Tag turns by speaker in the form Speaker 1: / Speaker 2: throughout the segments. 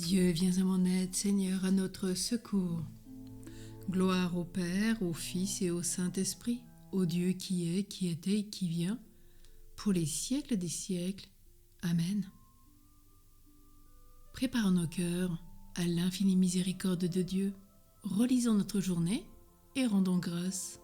Speaker 1: Dieu, viens à mon aide, Seigneur, à notre secours. Gloire au Père, au Fils et au Saint-Esprit, au Dieu qui est, qui était et qui vient, pour les siècles des siècles. Amen. Préparons nos cœurs à l'infinie miséricorde de Dieu. Relisons notre journée et rendons grâce.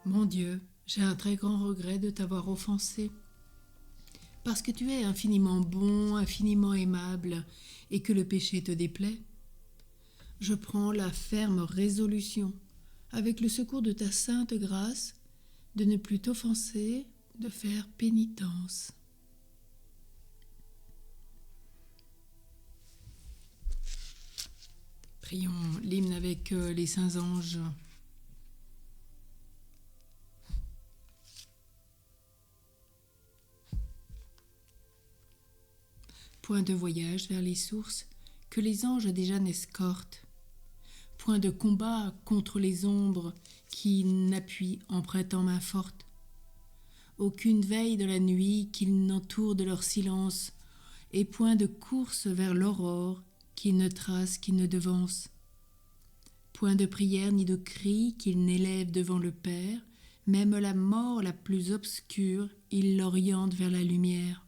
Speaker 1: Mon Dieu, j'ai un très grand regret de t'avoir offensé, parce que tu es infiniment bon, infiniment aimable, et que le péché te déplaît. Je prends la ferme résolution, avec le secours de ta sainte grâce, de ne plus t'offenser, de faire pénitence. Prions l'hymne avec les saints anges. Point de voyage vers les sources que les anges déjà n'escortent. Point de combat contre les ombres qui n'appuient en prêtant main forte. Aucune veille de la nuit qu'ils n'entourent de leur silence, et point de course vers l'aurore qu'ils ne tracent, qu'ils ne devancent. Point de prière ni de cri qu'ils n'élèvent devant le Père, même la mort la plus obscure, ils l'orientent vers la lumière.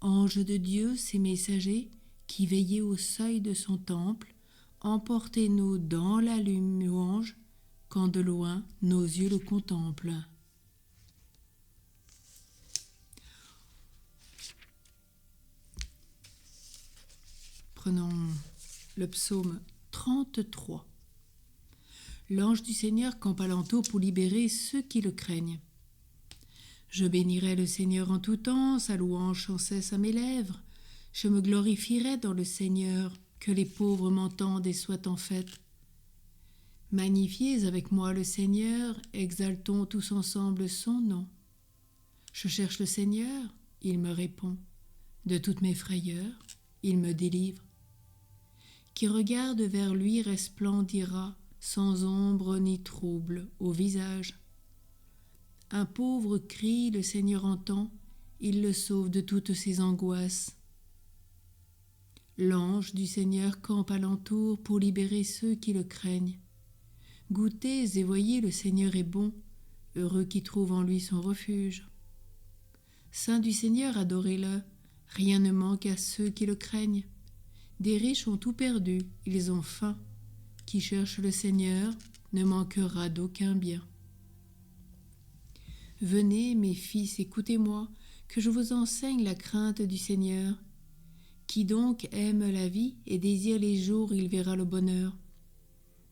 Speaker 1: Anges de Dieu, ces messagers, qui veillaient au seuil de son temple, emportez-nous dans la louange, quand de loin nos yeux le contemplent. Prenons le psaume 33. L'ange du Seigneur campe alentour pour libérer ceux qui le craignent. Je bénirai le Seigneur en tout temps, sa louange sans cesse à mes lèvres. Je me glorifierai dans le Seigneur, que les pauvres m'entendent et soient en fête. Magnifiez avec moi le Seigneur, exaltons tous ensemble son nom. Je cherche le Seigneur, il me répond. De toutes mes frayeurs, il me délivre. Qui regarde vers lui resplendira, sans ombre ni trouble au visage. Un pauvre cri, le Seigneur entend, il le sauve de toutes ses angoisses. L'ange du Seigneur campe alentour pour libérer ceux qui le craignent. Goûtez et voyez, le Seigneur est bon, heureux qui trouve en lui son refuge. Saint du Seigneur, adorez-le, rien ne manque à ceux qui le craignent. Des riches ont tout perdu, ils ont faim. Qui cherche le Seigneur ne manquera d'aucun bien. Venez, mes fils, écoutez-moi, que je vous enseigne la crainte du Seigneur. Qui donc aime la vie et désire les jours, il verra le bonheur.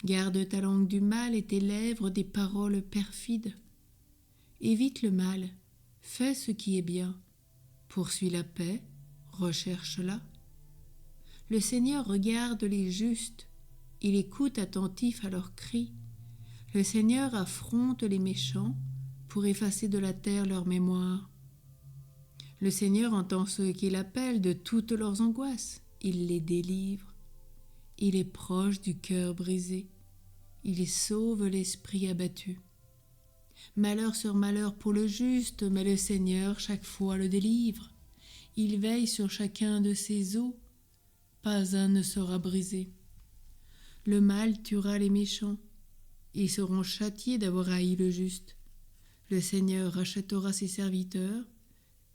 Speaker 1: Garde ta langue du mal et tes lèvres des paroles perfides. Évite le mal, fais ce qui est bien. Poursuis la paix, recherche-la. Le Seigneur regarde les justes, il écoute attentif à leurs cris. Le Seigneur affronte les méchants pour effacer de la terre leur mémoire. Le Seigneur entend ceux qui l'appellent de toutes leurs angoisses. Il les délivre. Il est proche du cœur brisé. Il sauve l'esprit abattu. Malheur sur malheur pour le juste, mais le Seigneur chaque fois le délivre. Il veille sur chacun de ses os. Pas un ne sera brisé. Le mal tuera les méchants. Ils seront châtiés d'avoir haï le juste. Le Seigneur rachètera ses serviteurs,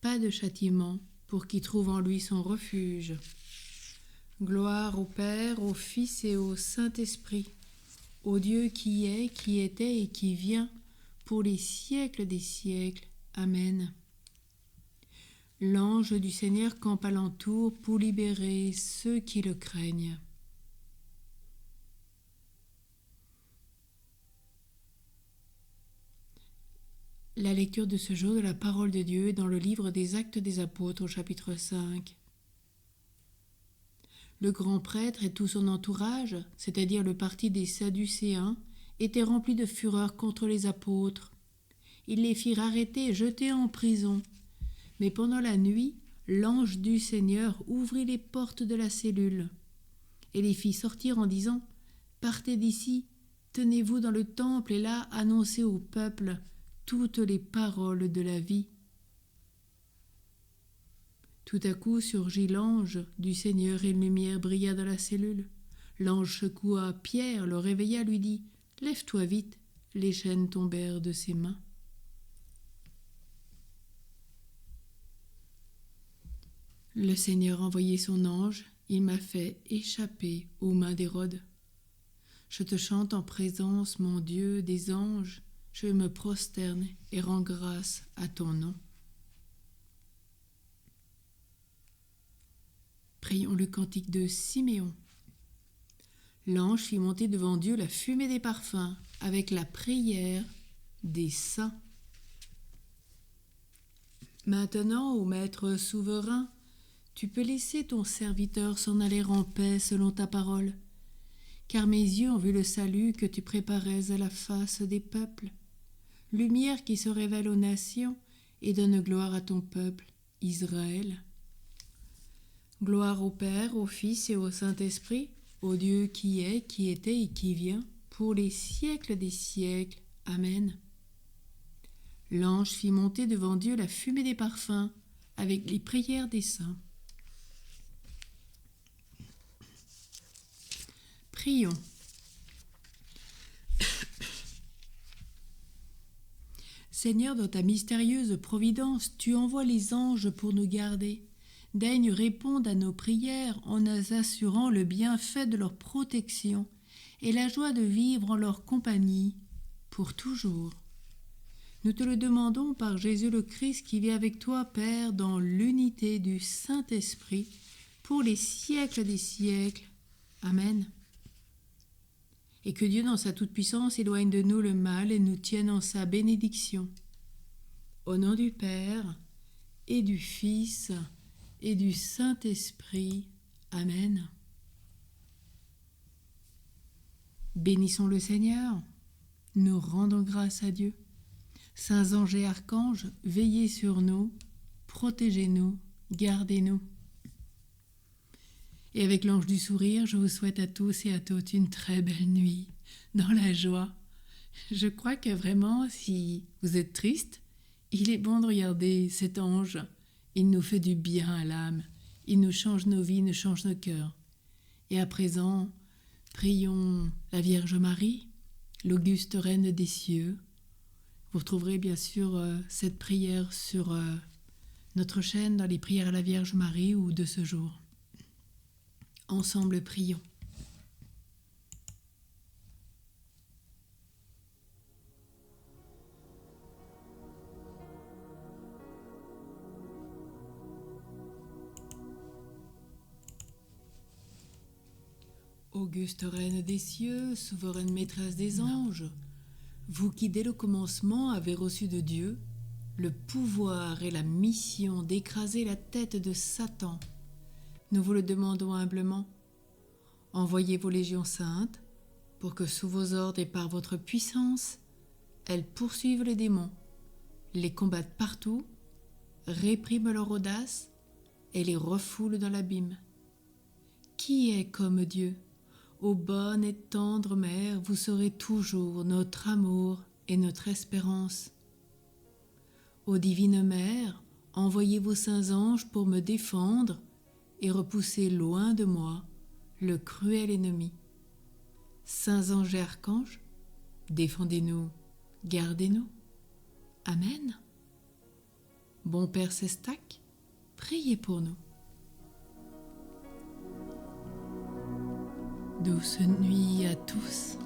Speaker 1: pas de châtiment pour qui trouve en lui son refuge. Gloire au Père, au Fils et au Saint-Esprit, au Dieu qui est, qui était et qui vient, pour les siècles des siècles. Amen. L'ange du Seigneur campe alentour pour libérer ceux qui le craignent. La lecture de ce jour de la parole de Dieu est dans le livre des Actes des Apôtres au chapitre 5. Le grand prêtre et tout son entourage, c'est-à-dire le parti des Sadducéens, étaient remplis de fureur contre les apôtres. Ils les firent arrêter et jeter en prison. Mais pendant la nuit, l'ange du Seigneur ouvrit les portes de la cellule et les fit sortir en disant « Partez d'ici, tenez-vous dans le temple et là annoncez au peuple toutes les paroles de la vie. » Tout à coup surgit l'ange du Seigneur et une lumière brilla dans la cellule. L'ange secoua Pierre, le réveilla, lui dit « Lève-toi vite !» Les chaînes tombèrent de ses mains. Le Seigneur a envoyé son ange, il m'a fait échapper aux mains d'Hérode. Je te chante en présence, mon Dieu, des anges, je me prosterne et rends grâce à ton nom. Prions le cantique de Siméon. L'ange fit monter devant Dieu la fumée des parfums avec la prière des saints. Maintenant, ô Maître souverain, tu peux laisser ton serviteur s'en aller en paix selon ta parole, car mes yeux ont vu le salut que tu préparais à la face des peuples, lumière qui se révèle aux nations et donne gloire à ton peuple, Israël. Gloire au Père, au Fils et au Saint-Esprit, au Dieu qui est, qui était et qui vient, pour les siècles des siècles. Amen. L'ange fit monter devant Dieu la fumée des parfums, avec les prières des saints. Prions. Seigneur, dans ta mystérieuse providence, tu envoies les anges pour nous garder. Daigne répondre à nos prières en nous assurant le bienfait de leur protection et la joie de vivre en leur compagnie pour toujours. Nous te le demandons par Jésus le Christ qui vit avec toi, Père, dans l'unité du Saint-Esprit, pour les siècles des siècles. Amen. Et que Dieu, dans sa toute-puissance, éloigne de nous le mal et nous tienne en sa bénédiction. Au nom du Père, et du Fils, et du Saint-Esprit. Amen. Bénissons le Seigneur. Nous rendons grâce à Dieu. Saints anges et archanges, veillez sur nous, protégez-nous, gardez-nous. Et avec l'ange du sourire, je vous souhaite à tous et à toutes une très belle nuit, dans la joie. Je crois que vraiment, si vous êtes triste, il est bon de regarder cet ange. Il nous fait du bien à l'âme. Il nous change nos vies, nous change nos cœurs. Et à présent, prions la Vierge Marie, l'auguste Reine des cieux. Vous retrouverez bien sûr cette prière sur notre chaîne dans les prières à la Vierge Marie ou de ce jour. Ensemble, prions. Auguste Reine des cieux, souveraine maîtresse des anges, vous qui dès le commencement avez reçu de Dieu le pouvoir et la mission d'écraser la tête de Satan, nous vous le demandons humblement. Envoyez vos légions saintes pour que sous vos ordres et par votre puissance, elles poursuivent les démons, les combattent partout, répriment leur audace et les refoulent dans l'abîme. Qui est comme Dieu ? Ô bonne et tendre Mère, vous serez toujours notre amour et notre espérance. Ô divine Mère, envoyez vos saints anges pour me défendre et repousser loin de moi le cruel ennemi. Saints anges et archanges, défendez-nous, gardez-nous. Amen. Bon Père Sestac, priez pour nous. Douce nuit à tous.